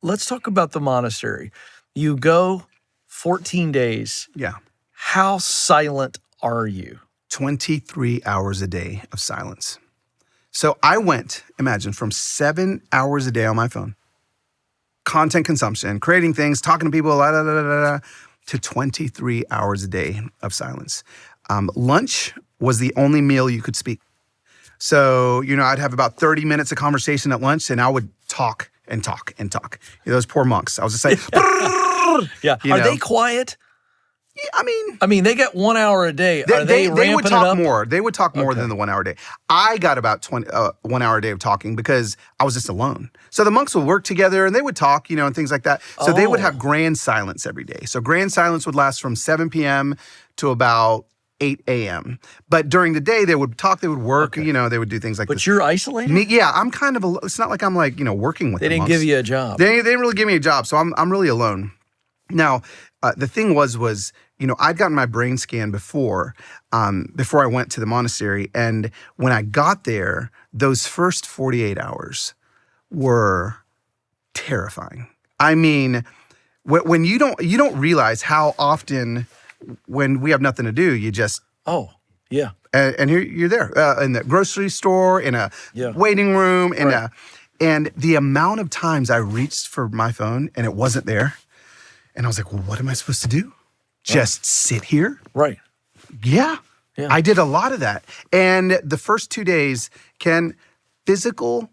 let's talk about the monastery. You go 14 days. Yeah. How silent are you? 23 hours a day of silence. So I went, imagine, from 7 hours a day on my phone, content consumption, creating things, talking to people, to 23 hours a day of silence. Lunch was the only meal you could speak. So, I'd have about 30 minutes of conversation at lunch, and I would talk and talk and talk. Those poor monks. I was just like, yeah. Are they quiet? Yeah, I mean, they get 1 hour a day. Are they would talk it up? more. They would talk more than the 1 hour a day. I got about 1 hour a day of talking because I was just alone. So the monks would work together and they would talk, and things like that. So they would have grand silence every day. So grand silence would last from 7 p.m. to about 8 a.m. But during the day, they would talk, they would work, they would do things like this. But you're isolated? I'm kind of, it's not like I'm working with They didn't give you a job. They didn't really give me a job. So I'm really alone. Now, the thing was, I'd gotten my brain scan before I went to the monastery. And when I got there, those first 48 hours were terrifying. I mean, when you don't realize how often when we have nothing to do, you just... Oh, yeah. And here you're there in the grocery store, in a waiting room, and the amount of times I reached for my phone and it wasn't there. And I was like, well, what am I supposed to do? Just sit here? Right. Yeah. I did a lot of that. And the first 2 days, physical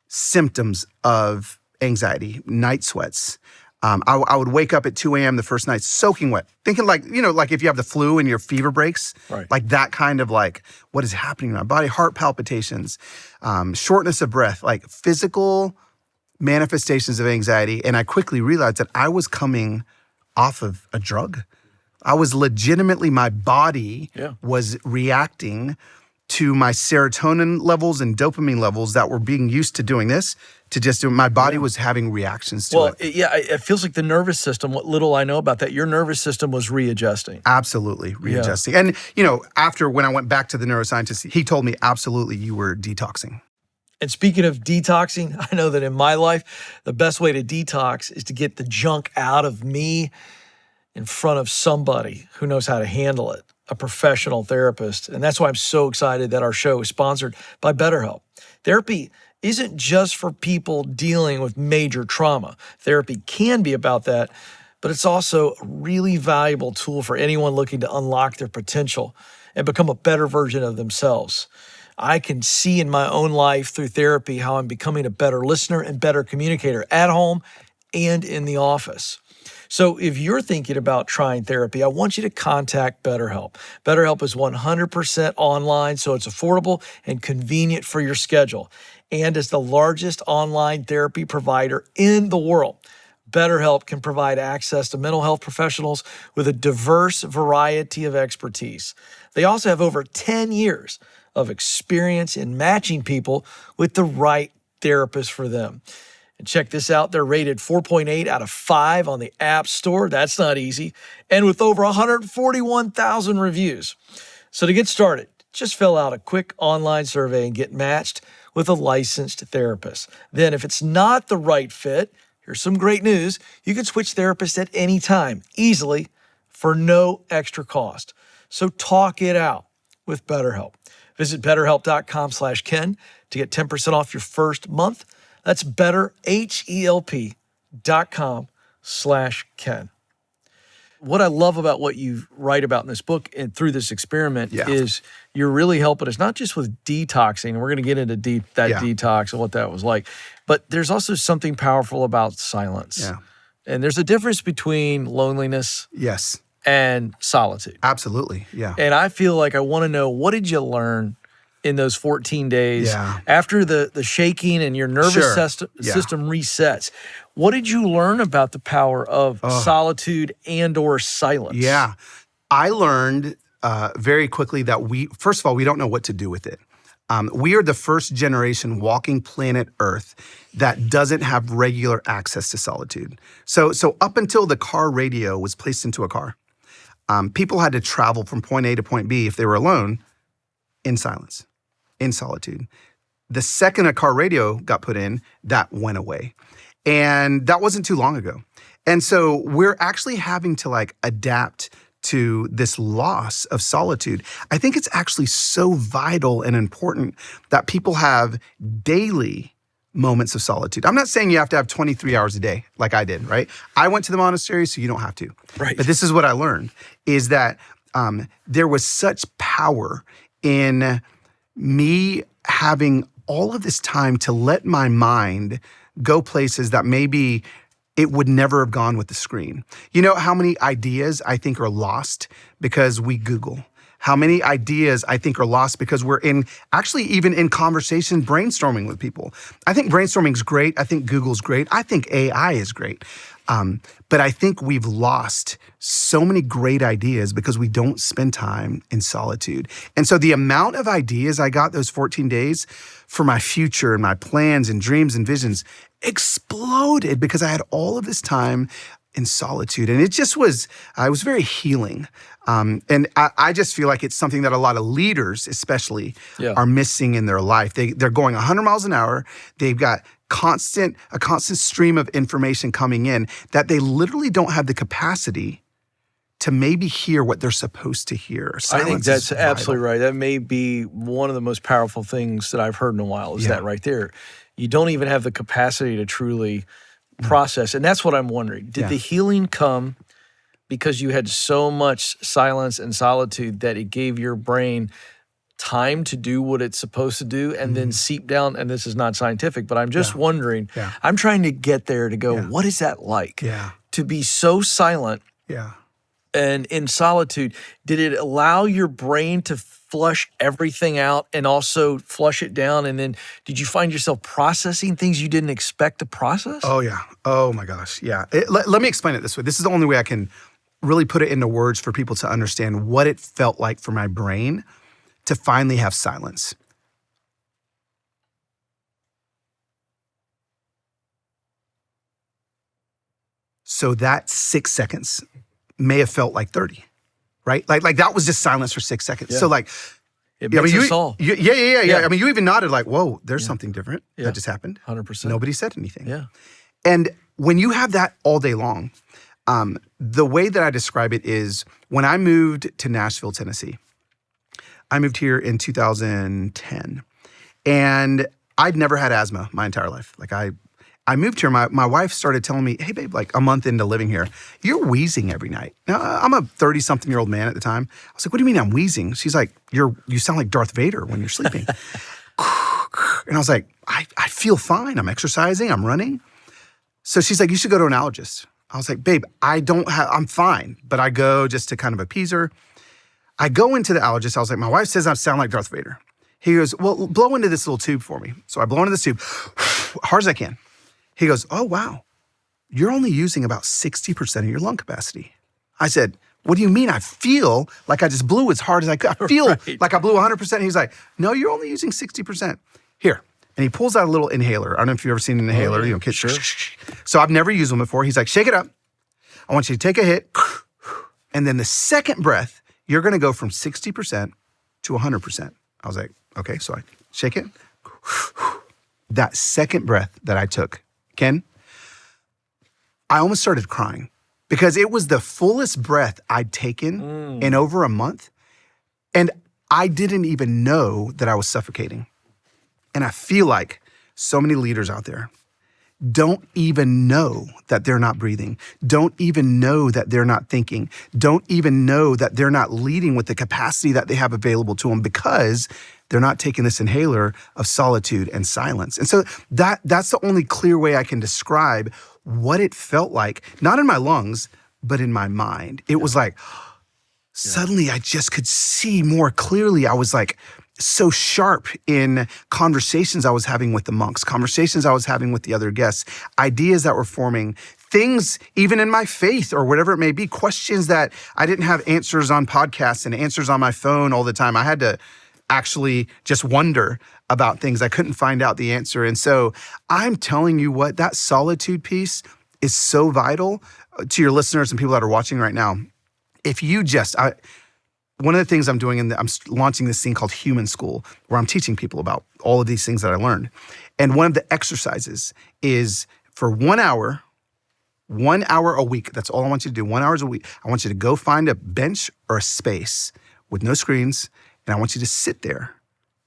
symptoms of anxiety, night sweats. I would wake up at 2 a.m. the first night soaking wet, thinking like if you have the flu and your fever breaks, like that kind of what is happening in my body, heart palpitations, shortness of breath, like physical manifestations of anxiety. And I quickly realized that I was coming off of a drug. I was legitimately, my body was reacting to my serotonin levels and dopamine levels that were being used to doing this, to just do. My body was having reactions to it. It feels like the nervous system, what little I know about that, your nervous system was readjusting. Absolutely readjusting. And, after when I went back to the neuroscientist, he told me, absolutely, you were detoxing. And speaking of detoxing, I know that in my life, the best way to detox is to get the junk out of me in front of somebody who knows how to handle it, a professional therapist. And that's why I'm so excited that our show is sponsored by BetterHelp. Therapy isn't just for people dealing with major trauma. Therapy can be about that, but it's also a really valuable tool for anyone looking to unlock their potential and become a better version of themselves. I can see in my own life through therapy how I'm becoming a better listener and better communicator at home and in the office. So if you're thinking about trying therapy, I want you to contact BetterHelp. BetterHelp is 100% online, so it's affordable and convenient for your schedule, and is the largest online therapy provider in the world. BetterHelp can provide access to mental health professionals with a diverse variety of expertise. They also have over 10 years of experience in matching people with the right therapist for them. And check this out, they're rated 4.8 out of 5 on the App Store. That's not easy. And with over 141,000 reviews. So to get started, just fill out a quick online survey and get matched with a licensed therapist. Then if it's not the right fit, here's some great news. You can switch therapists at any time, easily, for no extra cost. So talk it out with BetterHelp. Visit BetterHelp.com/Ken to get 10% off your first month. That's BetterHelp.com/Ken. What I love about what you write about in this book and through this experiment is you're really helping us, not just with detoxing. We're going to get into detox and what that was like, but there's also something powerful about silence. Yeah. And there's a difference between loneliness and solitude. Absolutely, yeah. And I feel like I want to know, what did you learn in those 14 days after the shaking and your nervous system resets? What did you learn about the power of solitude and or silence? Yeah, I learned very quickly that first of all, we don't know what to do with it. We are the first generation walking planet Earth that doesn't have regular access to solitude. So up until the car radio was placed into a car, people had to travel from point A to point B if they were alone in silence, in solitude. The second a car radio got put in, that went away. And that wasn't too long ago. And so we're actually having to like adapt to this loss of solitude. I think it's actually so vital and important that people have daily moments of solitude. I'm not saying you have to have 23 hours a day like I did, right? I went to the monastery, so you don't have to. Right. But this is what I learned, is that there was such power in me having all of this time to let my mind go places that maybe it would never have gone with the screen. You know how many ideas I think are lost because we Google? How many ideas I think are lost because we're actually even in conversation brainstorming with people. I think brainstorming is great. I think Google's great. I think AI is great. But I think we've lost so many great ideas because we don't spend time in solitude. And so the amount of ideas I got those 14 days for my future and my plans and dreams and visions exploded because I had all of this time in solitude. And it was very healing. And I just feel like it's something that a lot of leaders especially are missing in their life. They're going 100 miles an hour. They've got a constant stream of information coming in that they literally don't have the capacity to maybe hear what they're supposed to hear. I think that's absolutely right. That may be one of the most powerful things that I've heard in a while is that right there. You don't even have the capacity to truly process. And that's what I'm wondering. Did the healing come because you had so much silence and solitude that it gave your brain time to do what it's supposed to do and then seep down? And this is not scientific, but I'm just wondering, I'm trying to get there to go, what is that like? To be so silent and in solitude, did it allow your brain to flush everything out and also flush it down? And then did you find yourself processing things you didn't expect to process? Oh, yeah. Oh, my gosh. Yeah. Let me explain it this way. This is the only way I can really put it into words for people to understand what it felt like for my brain to finally have silence. So that 6 seconds may have felt like 30, right? Like that was just silence for 6 seconds. So like, it makes us all. Yeah. I mean, you even nodded like, whoa, there's something different that just happened. 100%. Nobody said anything. Yeah. And when you have that all day long, the way that I describe it is when I moved to Nashville, Tennessee, I moved here in 2010, and I'd never had asthma my entire life. Like I moved here, my wife started telling me, hey babe, like a month into living here, you're wheezing every night. Now, I'm a 30-something-year-old man at the time. I was like, what do you mean I'm wheezing? She's like, you sound like Darth Vader when you're sleeping. And I was like, I feel fine. I'm exercising, I'm running. So she's like, you should go to an allergist. I was like, babe, I'm fine. But I go just to kind of appease her. I go into the allergist. I was like, my wife says I sound like Darth Vader. He goes, well, blow into this little tube for me. So I blow into this tube, hard as I can. He goes, oh, wow, you're only using about 60% of your lung capacity. I said, what do you mean? I feel like I just blew as hard as I could. I feel like I blew 100%. He's like, no, you're only using 60%. Here. And he pulls out a little inhaler. I don't know if you've ever seen an inhaler. You know, sure. So I've never used them before. He's like, shake it up. I want you to take a hit. And then the second breath, you're going to go from 60% to 100%. I was like, okay. So I shake it. That second breath that I took, Ken, I almost started crying because it was the fullest breath I'd taken in over a month. And I didn't even know that I was suffocating. And I feel like so many leaders out there don't even know that they're not breathing, don't even know that they're not thinking, don't even know that they're not leading with the capacity that they have available to them because they're not taking this inhaler of solitude and silence. And so that's the only clear way I can describe what it felt like, not in my lungs, but in my mind. It was like, suddenly I just could see more clearly. I was like, so sharp in conversations I was having with the monks, conversations I was having with the other guests, ideas that were forming, things even in my faith or whatever it may be, questions that I didn't have answers on podcasts and answers on my phone all the time. I had to actually just wonder about things. I couldn't find out the answer. And so I'm telling you what, that solitude piece is so vital to your listeners and people that are watching right now. If you just... one of the things I'm doing, I'm launching this thing called Human School, where I'm teaching people about all of these things that I learned. And one of the exercises is for 1 hour, 1 hour a week. That's all I want you to do. 1 hour a week. I want you to go find a bench or a space with no screens, and I want you to sit there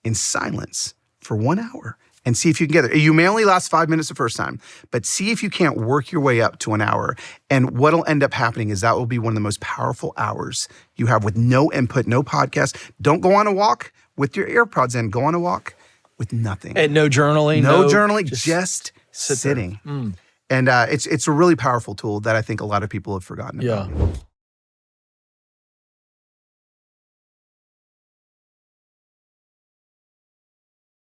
in silence for 1 hour and see if you can get there. You may only last 5 minutes the first time, but see if you can't work your way up to an hour. And what'll end up happening is that will be one of the most powerful hours you have with no input, no podcast. Don't go on a walk with your AirPods in. Go on a walk with nothing. And no journaling? No journaling, just sitting. Mm. And it's a really powerful tool that I think a lot of people have forgotten about.